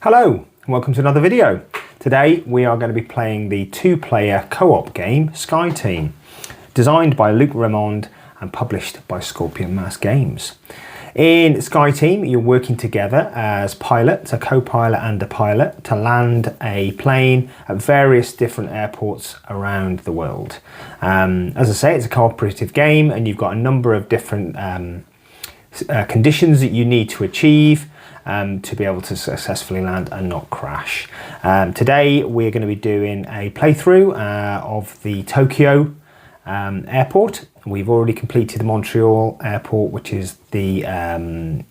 Hello and welcome to another video. Today we are going to be playing the two-player co-op game Sky Team, designed by Luc Raymond and published by Scorpion Mass Games. In Sky Team you're working together as pilots, a co-pilot and a pilot, to land a plane at various different airports around the world. As I say, it's a cooperative game and you've got a number of different conditions that you need to achieve to be able to successfully land and not crash. Today we're going to be doing a playthrough of the Tokyo airport. We've already completed the Montreal airport, which is the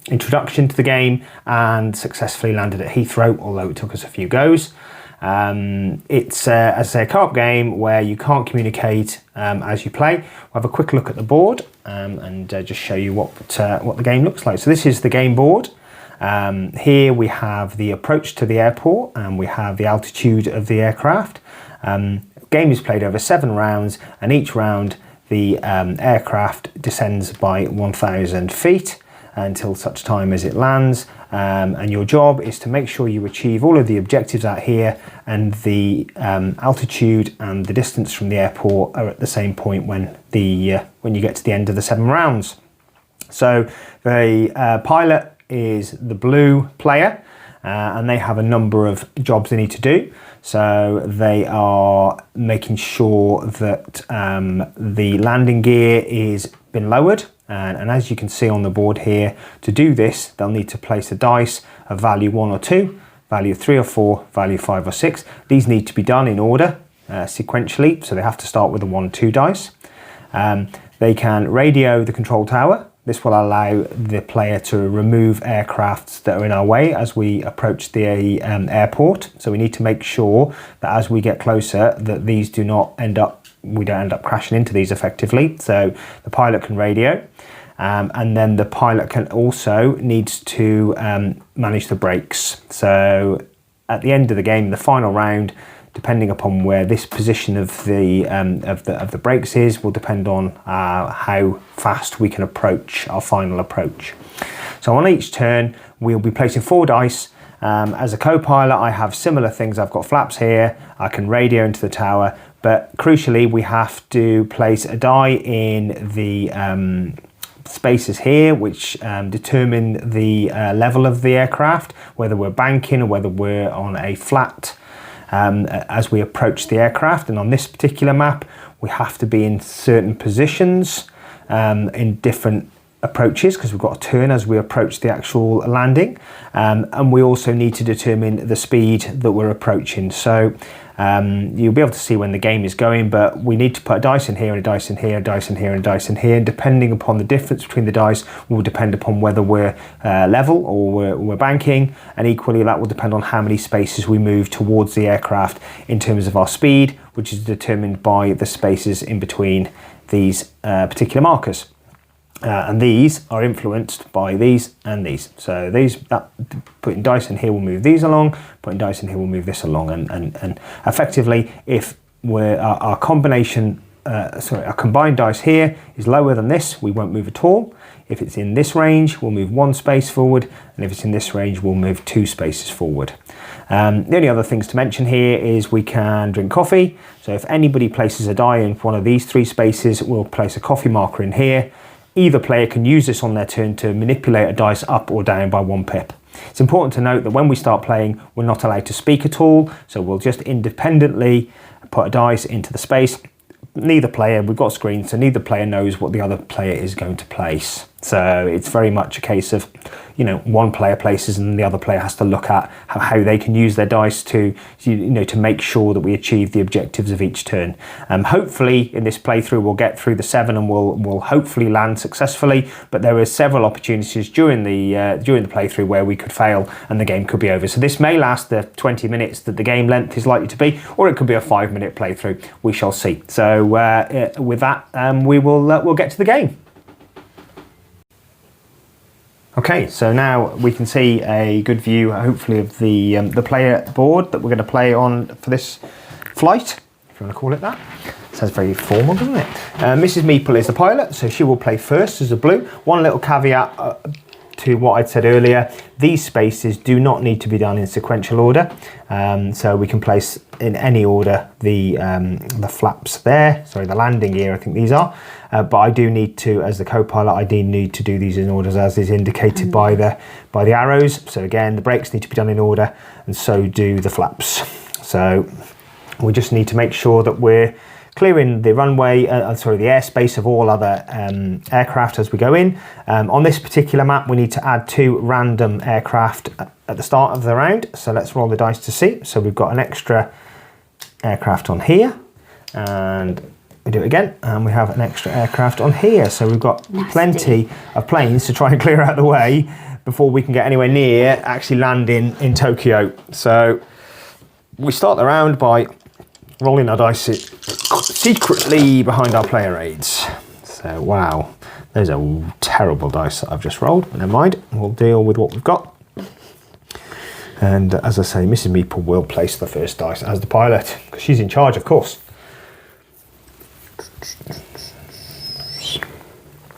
introduction to the game, and successfully landed at Heathrow, although it took us a few goes. It's, as I say, a co-op game where you can't communicate as you play. We'll have a quick look at the board and just show you what the game looks like. So this is the game board. Here we have the approach to the airport and we have the altitude of the aircraft. Game is played over 7 rounds, and each round the aircraft descends by 1,000 feet until such time as it lands, and your job is to make sure you achieve all of the objectives out here, and the altitude and the distance from the airport are at the same point when you get to the end of the 7 rounds. So the pilot is the blue player, and they have a number of jobs they need to do. So they are making sure that the landing gear is been lowered, and as you can see on the board here, to do this they'll need to place a dice of value 1 or 2, value 3 or 4, value 5 or 6. These need to be done in order sequentially, so they have to start with a 1-2 dice. They can radio the control tower. This will allow the player to remove aircrafts that are in our way as we approach the airport. So we need to make sure that as we get closer that these we don't end up crashing into these effectively. So the pilot can radio, and then the pilot can also needs to manage the brakes. So at the end of the game, the final round, depending upon where this position of the brakes is, will depend on how fast we can approach our final approach. So on each turn we'll be placing 4 dice. As a co-pilot I have similar things. I've got flaps here, I can radio into the tower, but crucially we have to place a die in the spaces here which determine the level of the aircraft, whether we're banking or whether we're on a flat as we approach the aircraft. And on this particular map we have to be in certain positions in different approaches, because we've got to turn as we approach the actual landing, and we also need to determine the speed that we're approaching. So you'll be able to see when the game is going, but we need to put a dice in here and a dice in here, a dice in here and a dice in here, and depending upon the difference between the dice will depend upon whether we're level or we're banking, and equally that will depend on how many spaces we move towards the aircraft in terms of our speed, which is determined by the spaces in between these particular markers. And these are influenced by these and these. So putting dice in here will move these along, putting dice in here will move this along, and effectively if our combined dice here is lower than this, we won't move at all. If it's in this range, we'll move 1 space forward, and if it's in this range, we'll move 2 spaces forward. The only other things to mention here is we can drink coffee. So if anybody places a die in one of these 3 spaces, we'll place a coffee marker in here. Either player can use this on their turn to manipulate a dice up or down by 1 pip. It's important to note that when we start playing, we're not allowed to speak at all, so we'll just independently put a dice into the space. Neither player, we've got screens, so neither player knows what the other player is going to place. So it's very much a case of, one player places and the other player has to look at how they can use their dice to make sure that we achieve the objectives of each turn. Hopefully in this playthrough we'll get through the 7 and we'll hopefully land successfully, but there are several opportunities during the playthrough where we could fail and the game could be over. So this may last the 20 minutes that the game length is likely to be, or it could be a 5-minute playthrough. We shall see. So with that, we'll get to the game. Okay, so now we can see a good view, hopefully, of the player board that we're going to play on for this flight, if you want to call it that. Sounds very formal, doesn't it? Mrs. Meeple is the pilot, so she will play first as a blue. One little caveat to what I'd said earlier, these spaces do not need to be done in sequential order. So we can place in any order the flaps there, sorry, the landing gear, I think these are. But I do need to, as the co-pilot, I do need to do these in orders as is indicated by the arrows. So again, the brakes need to be done in order, and so do the flaps. So we just need to make sure that we're clearing the runway, the airspace of all other aircraft as we go in. On this particular map, we need to add 2 random aircraft at the start of the round. So let's roll the dice to see. So we've got an extra aircraft on here, and we do it again, and we have an extra aircraft on here. So we've got plenty of planes to try and clear out the way before we can get anywhere near actually landing in Tokyo. So we start the round by rolling our dice secretly behind our player aids. So wow, those are terrible dice that I've just rolled, but never mind, we'll deal with what we've got. And as I say, Mrs. Meeple will place the first dice as the pilot, because she's in charge, of course.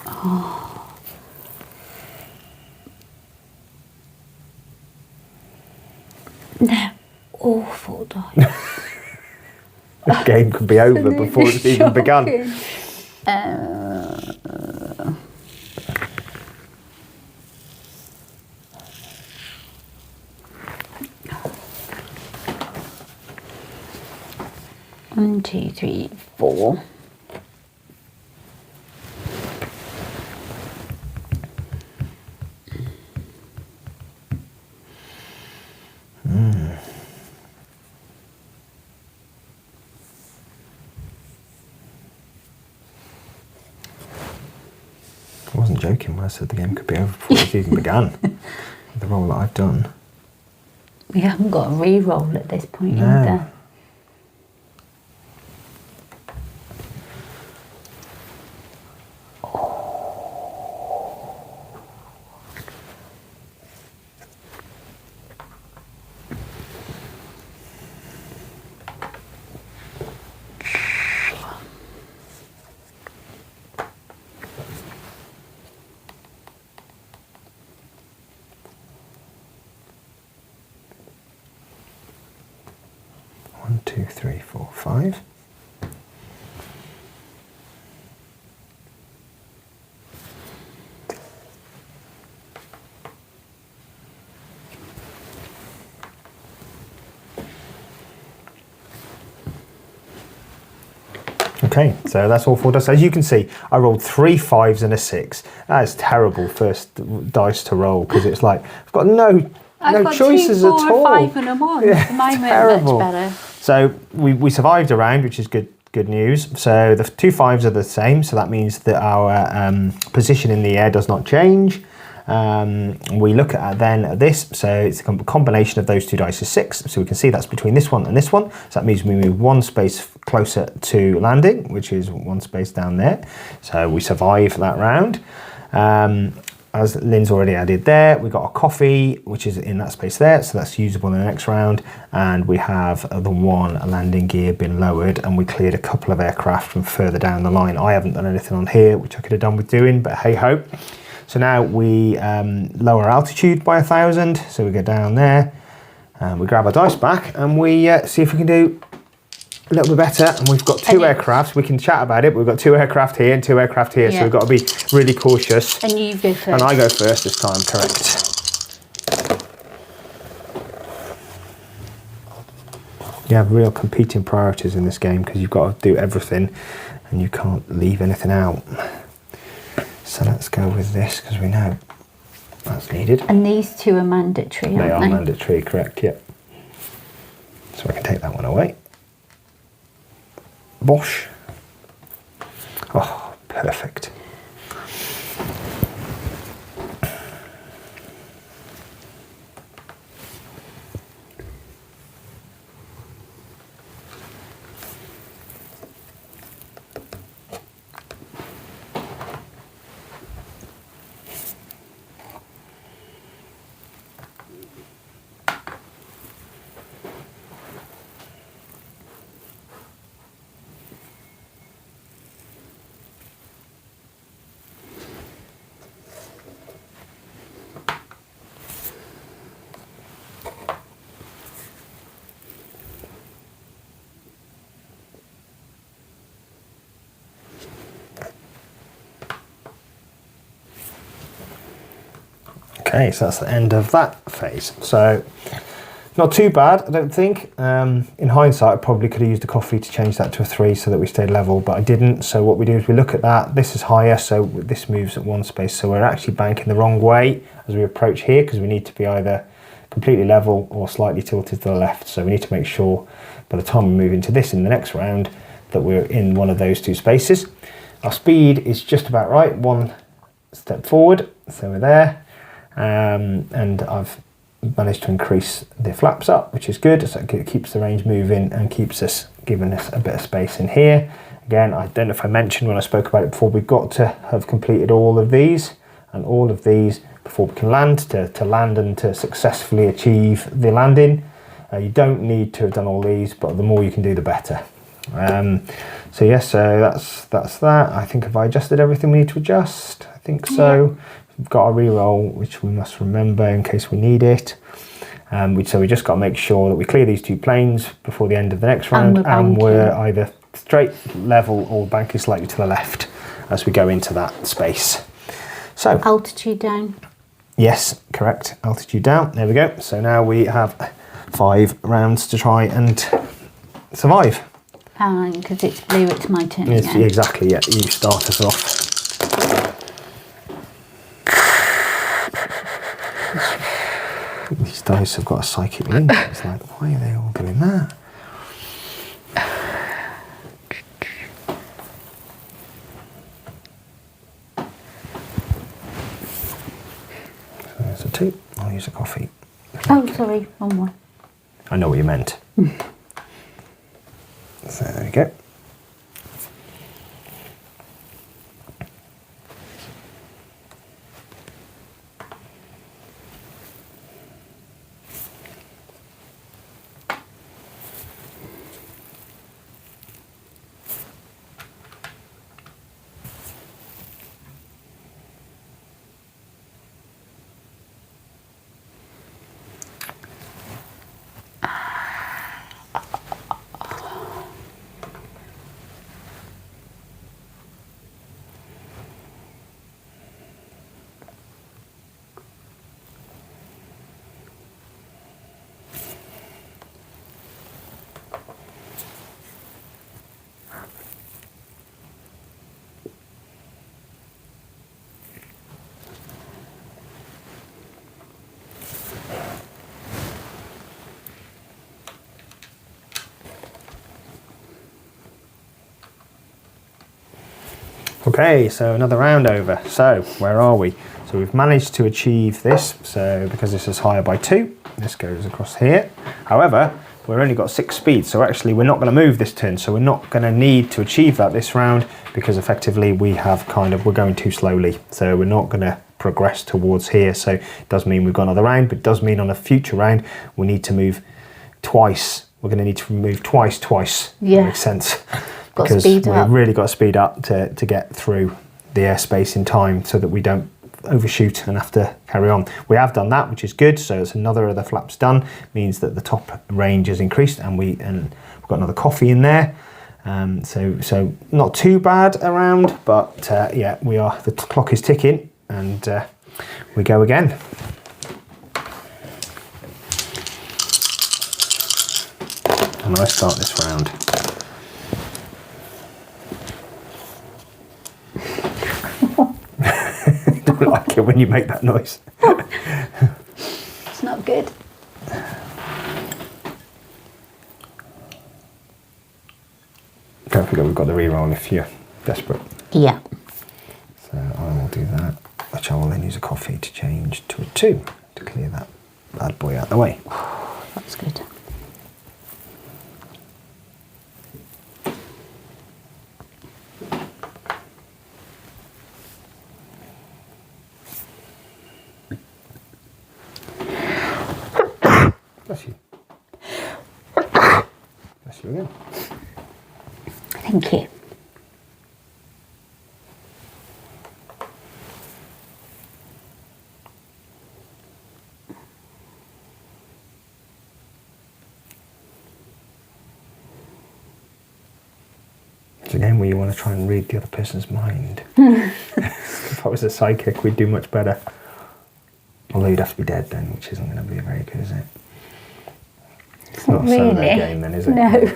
Oh. They're awful dice. The game could be over before it's even begun. 1, 2, 3, 4. I wasn't joking when I said the game could be over before it's even begun. The roll that I've done. We haven't got a re-roll at this point either. 1, 2, 3, 4, 5. Okay, so that's all 4 dice. As you can see, I rolled 3 5s and a 6. That is terrible first dice to roll, because it's like I've got no choices 2, 4, at all. 5 and a 1. Yeah, At the moment, terrible. much better. So we survived a round, which is good news. So the 2 5s are the same, so that means that our position in the air does not change. We look at this, so it's a combination of those 2 dice is 6, so we can see that's between this one and this one, so that means we move 1 space closer to landing, which is 1 space down there, so we survive that round. As Lynn's already added there, we got a coffee, which is in that space there, so that's usable in the next round, and we have the 1 landing gear been lowered, and we cleared a couple of aircraft from further down the line. I haven't done anything on here, which I could have done with doing, but hey ho. So now we lower altitude by 1,000, so we go down there, and we grab our dice back, and we see if we can do a little bit better. And we've got 2 aircraft, we can chat about it, but we've got 2 aircraft here and 2 aircraft here, so we've got to be really cautious. And you go first. And I go first this time, correct. You have real competing priorities in this game, because you've got to do everything, and you can't leave anything out. So let's go with this, because we know that's needed. And these 2 are mandatory, aren't they? They are mandatory, correct, yep. So I can take that one away. Bosh. Oh, perfect. Okay, so that's the end of that phase. So not too bad, I don't think. In hindsight, I probably could have used a coffee to change that to a 3 so that we stayed level, but I didn't. So what we do is we look at that. This is higher, so this moves at 1 space. So we're actually banking the wrong way as we approach here, because we need to be either completely level or slightly tilted to the left. So we need to make sure by the time we move into this in the next round that we're in one of those 2 spaces. Our speed is just about right, 1 step forward, so we're there. And I've managed to increase the flaps up, which is good. So it keeps the range moving and keeps us, giving us a bit of space in here. Again, I don't know if I mentioned when I spoke about it before, we've got to have completed all of these and all of these before we can land, to land and to successfully achieve the landing. You don't need to have done all these, but the more you can do, the better. So yes, so that's that. I think, have I adjusted everything we need to adjust? I think so. We've got a re-roll, which we must remember in case we need it. So we just got to make sure that we clear these 2 planes before the end of the next round, and we're either straight, level, or banking slightly to the left as we go into that space. So Altitude down. Yes, correct. Altitude down. There we go. So now we have 5 rounds to try and survive. Fine, because it's blue, it's my turn. Yes, exactly, yeah. You start us off. These dice have got a psychic link. It's like, why are they all doing that? So there's a 2. I'll use a coffee. Oh, sorry, one more. I know what you meant. So there we go. Okay, so another round over. So where are we? So we've managed to achieve this. So because this is higher by 2, this goes across here. However, we've only got 6 speed, so actually we're not going to move this turn. So we're not going to need to achieve that this round, because effectively we have we're going too slowly. So we're not going to progress towards here. So it does mean we've got another round, but it does mean on a future round we need to move twice. We're going to need to move twice. Yeah. That makes sense. Got Because speed we've up. really got to speed up to get through the airspace in time so that we don't overshoot and have to carry on. We have done that, which is good. So it's another of the flaps done, means that the top range is increased, and we've got another coffee in there. So not too bad around, but yeah, the clock is ticking, and we go again. And I start this round. I don't like it when you make that noise. It's not good. Don't forget we've got the re-roll if you're desperate. Yeah. So I will do that, which I will then use a coffee to change to a 2 to clear that bad boy out the way. That's good. Bless you. Bless you again. Thank you. It's a game where you want to try and read the other person's mind. If I was a psychic, we'd do much better. Although you'd have to be dead then, which isn't going to be very good, is it? It's Not not a solo really. game then, is it? No.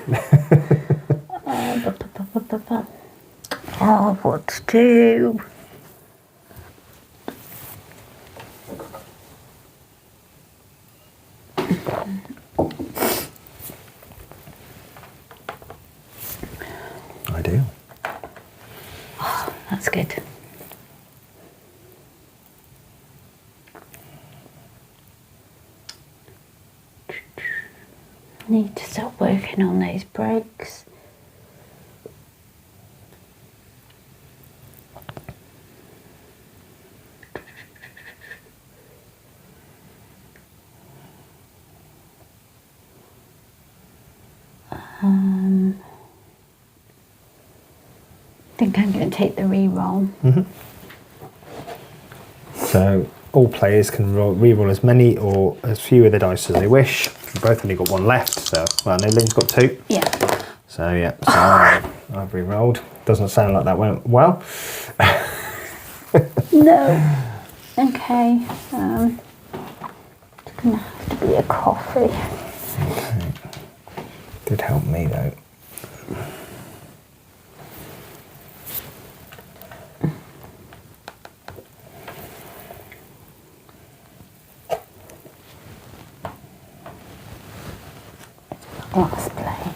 Oh, what to do? I do. Oh, that's good. I need to start working on those breaks. I think I'm going to take the re-roll. So all players can re-roll as many or as few of the dice as they wish. We've both only got one left, so well, no, Lynn's got two. Yeah. So yeah, so I've re-rolled. Doesn't sound like that went well. No. Okay. It's going to have to be a coffee. Okay. Did help me though. Let's play.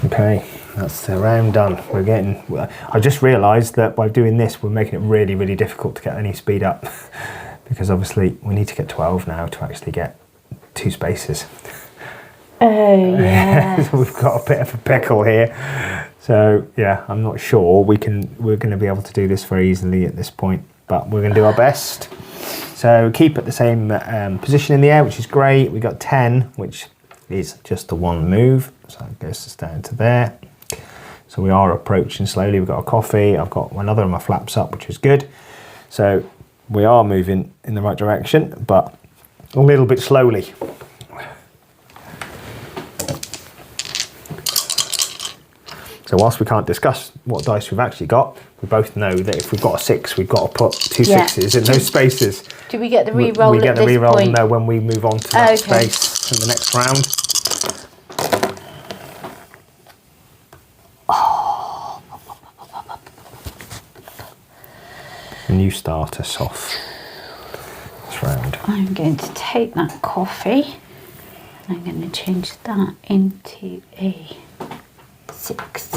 Okay, that's the round done. We're getting. I just realised that by doing this, we're making it really, really difficult to get any speed up, because obviously we need to get 12 now to actually get 2 spaces. Oh yeah. So we've got a bit of a pickle here. So yeah, I'm not sure we're going to be able to do this very easily at this point, but we're going to do our best. So keep at the same position in the air, which is great. We got 10, which is just the one move, so it goes down to there. So we are approaching slowly. We've got a coffee. I've got another of my flaps up, which is good. So we are moving in the right direction, but a little bit slowly. So whilst we can't discuss what dice we've actually got, we both know that if we've got a 6, we've got to put 2 sixes in those spaces. Do we get the re-roll We get at the this re-roll point? no, when we move on to that space in the next round. And you start us off this round. I'm going to take that coffee and I'm going to change that into a 6.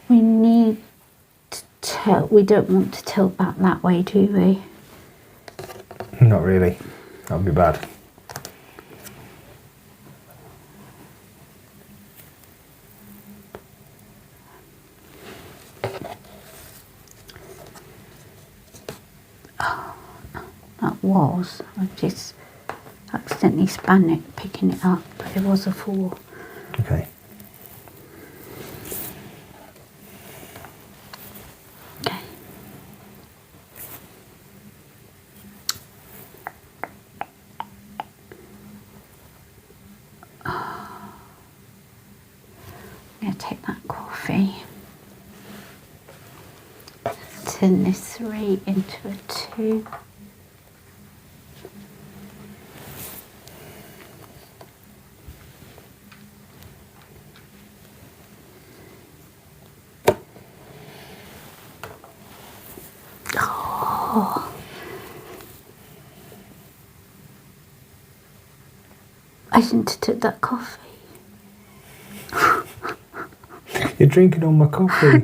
We need to tilt. We don't want to tilt back that way, do we? Not really. That would be bad. That was. I just accidentally span it, picking it up, but it was a 4. Okay. Okay. I'm going to take that coffee, turn this 3 into a 2. Oh. I shouldn't have took that coffee. You're drinking all my coffee.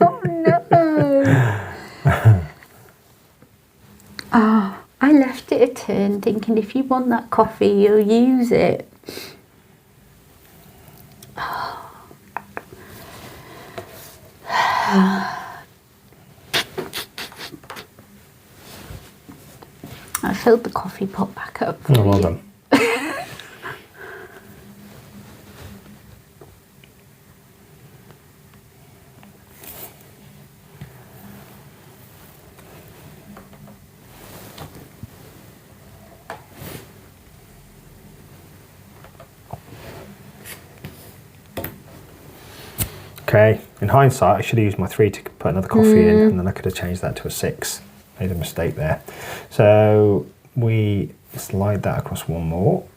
Oh no! turn, thinking if you want that coffee, you'll use it. I filled the coffee pot back up for well you. done. Okay, in hindsight, I should have used my 3 to put another coffee in, and then I could have changed that to a 6. Made a mistake there. So we slide that across one more.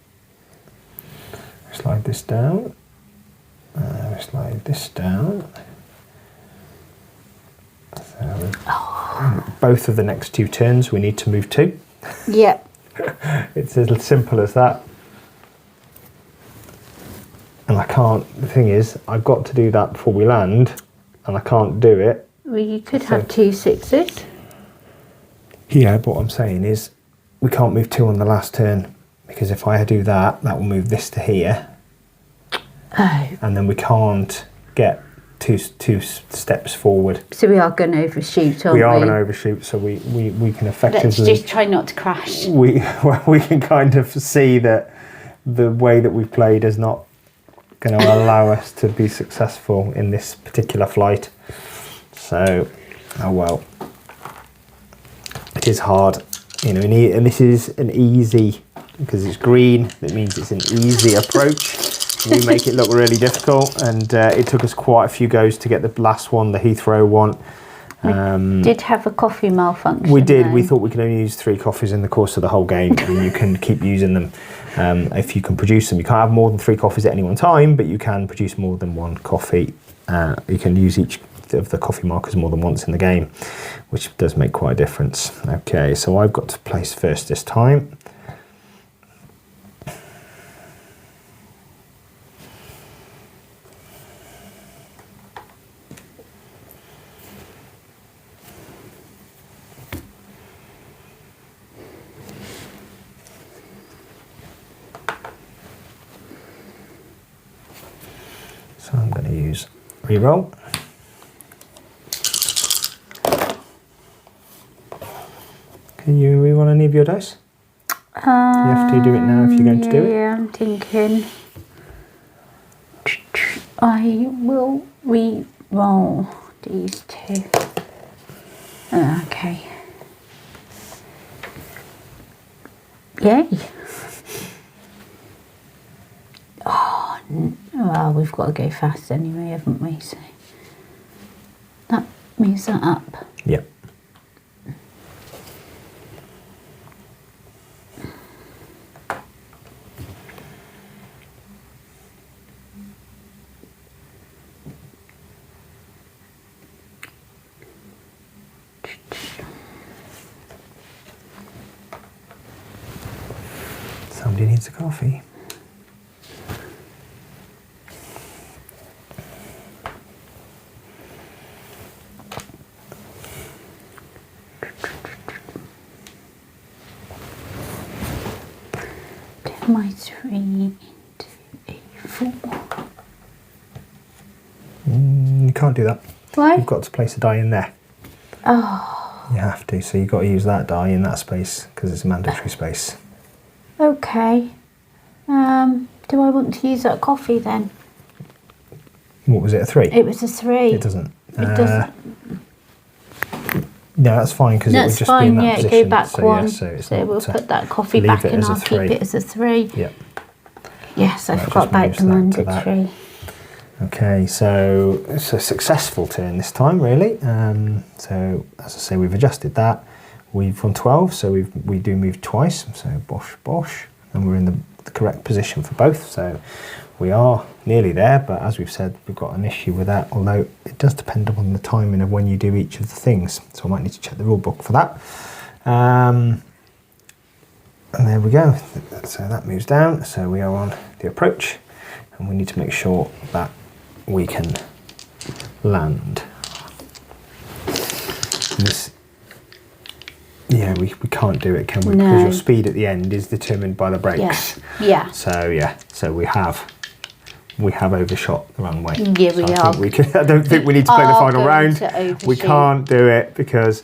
Slide this down. We slide this down. So both of the next 2 turns we need to move 2. Yep. It's as simple as that. And I can't, the thing is, I've got to do that before we land, and I can't do it. Well, you could have 2 6s. Yeah, but what I'm saying is, we can't move 2 on the last turn, because if I do that, that will move this to here. Oh. And then we can't get two steps forward. So we are going to overshoot, aren't we? We are going to overshoot, so we can effectively... Let's just try not to crash. We can kind of see that the way that we've played is not going to allow us to be successful in this particular flight. So, oh well. It is hard, you know, and this is an easy, because it's green, it means it's an easy approach. We make it look really difficult, and it took us quite a few goes to get the last one, the Heathrow one. We did have a coffee malfunction. We did. Though. We thought we could only use 3 coffees in the course of the whole game, and you can keep using them if you can produce them. You can't have more than 3 coffees at any one time, but you can produce more than 1 coffee. You can use each of the coffee markers more than once in the game, which does make quite a difference. Okay, so I've got to place first this time. So I'm going to use reroll. Can you reroll any of your dice? You have to do it now if you're going to do it. Yeah, I'm thinking. I will re-roll these 2. Okay. Yay. Oh, well, we've got to go fast anyway, haven't we? So that moves that up. Yep. Somebody needs a coffee. Turn my 3 into a 4. You can't do that. Why? You've got to place a die in there. Oh, You have to, so you've got to use that die in that space because it's a mandatory space. okay. Do I want to use that coffee then? What was it, a 3? It was a 3. It doesn't. It doesn't. No, that's fine because it would That's just fine, be in that yeah, position. go back so, 1. Yeah, so it's so not, we'll put that coffee leave back it and as a I'll keep 3. it as a 3. Yep. Yes, I That forgot just about moves the that to that. mandatory. Okay, so it's a successful turn this time, really. So as I say, we've adjusted that. We've won 12, so we do move twice. So bosh, bosh, and we're in the correct position for both. So we are nearly there, but as we've said, we've got an issue with that. Although it does depend upon the timing of when you do each of the things. So I might need to check the rule book for that. And there we go. So that moves down. So we are on the approach, and we need to make sure that we can Yeah, we can't do it, can we? No. Because your speed at the end is determined by the brakes. Yeah. So yeah, so we have overshot the runway. Yeah, we are. I don't think we need to play the final round. We Overshoot. can't do it because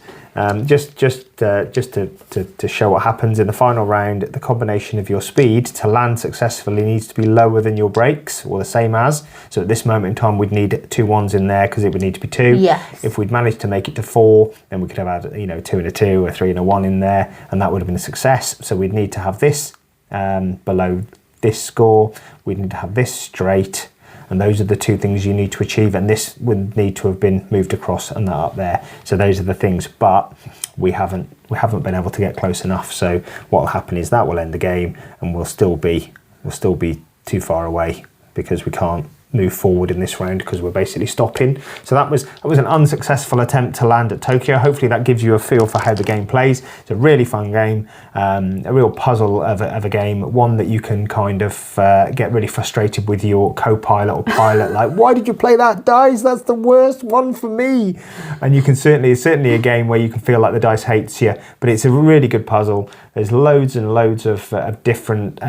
just to show what happens in the final round, the combination of your speed to land successfully needs to be lower than your brakes, or the same as. So at this moment in time, we'd need 2 1s in there because it would need to be 2. Yes. If we'd managed to make it to 4, then we could have had 2 and a 2, a 3 and a 1 in there, and that would have been a success. So we'd need to have this below this score. We'd need to have this straight. And those are the 2 things you need to achieve, and this would need to have been moved across and that up there. So those are the things, but we haven't been able to get close enough. So what will happen is that will end the game, and we'll still be too far away because we can't move forward in this round because we're basically stopping. So that was an unsuccessful attempt to land at Tokyo. Hopefully that gives you a feel for how the game plays. It's a really fun game, a real puzzle of a game, one that you can kind of get really frustrated with your co-pilot or pilot, like, why did you play that dice? That's the worst one for me. And you can it's certainly a game where you can feel like the dice hates you, but it's a really good puzzle. There's loads and loads of different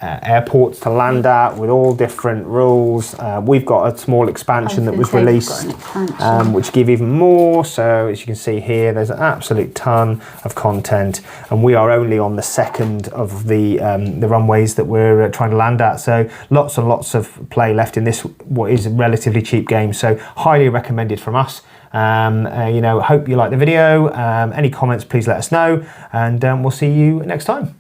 airports to land at with all different rules. We've got a small expansion that was released, which give even more. So as you can see here, there's an absolute ton of content, and we are only on the 2nd of the runways that we're trying to land at. So lots and lots of play left in this, what is a relatively cheap game. So highly recommended from us. Hope you like the video. Any comments, please let us know, and we'll see you next time.